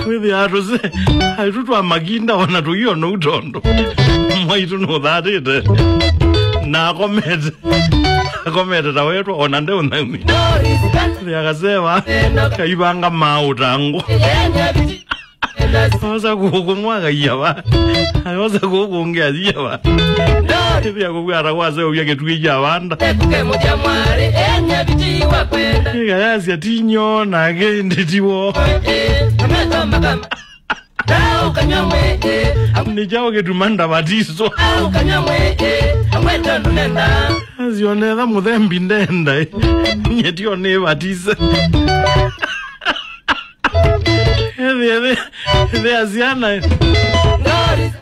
With the arrows, I do a maginda on a to you no tondo. Why to know that it? Na comment away on and down me. The Agazeva, Kaibanga Mautango. I was a Google Yava. I was a Google Yava. If you was a get with Javanda. Yes, your tino, again, did you? Nijao get to ndavatiswa. As your never mother been then, yet your neighbor is. There's Yana.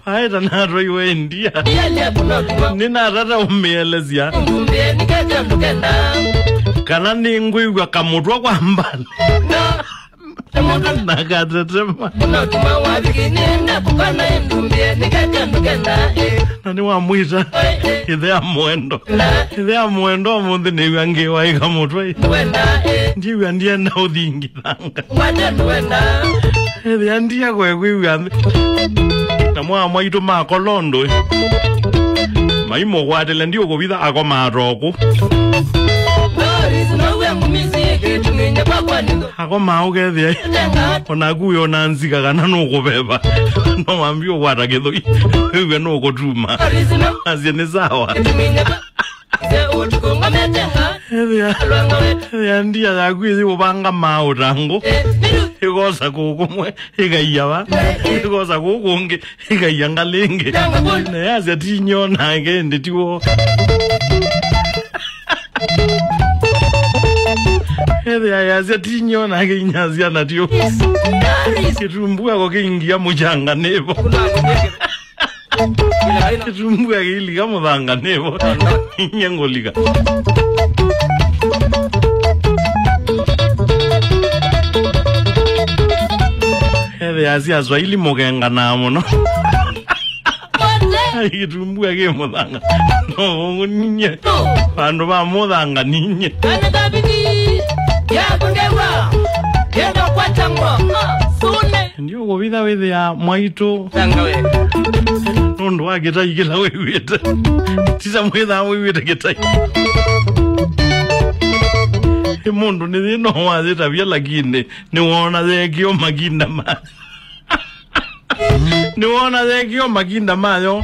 I don't know where you in, dear. Nina Rada Melezia. Kanani Ngui Kamudwa Wamban. Naniwa mwita idea mwendo mwende niwange waiga mutwe ndiwe ndia na udhingi thanga idea ndia kwekwiwa na Mbaitu makolondo maimo gwatele ndio kubitha ako maroku ako maugethia ona guyo na nzika kana no kubeba no ambio gwata githoi iwe no gutuma azie ni sawa ya ndia ya gwithi ubanga mautango igosa kukumwe igaiyawa igosa kukungi igaiyanga lingi na yaze tinyo na agende tiwo yaze tinyo na ginyazia na tio kitumbua ko kingia mujanga nebo kitumbua giliga mudanga nebo nyangoliga yazi azwaili mogenga namo no kitumbua ge mudanga no ninye pando ba mudanga ninye ndio gobitha wethe ya Mbaitu nondo wageta igila wewete tisa mwetha wewete getai mundu ni thino wazeta bia lakini ni wona thekio maginda ma ni wona thekio maginda mayo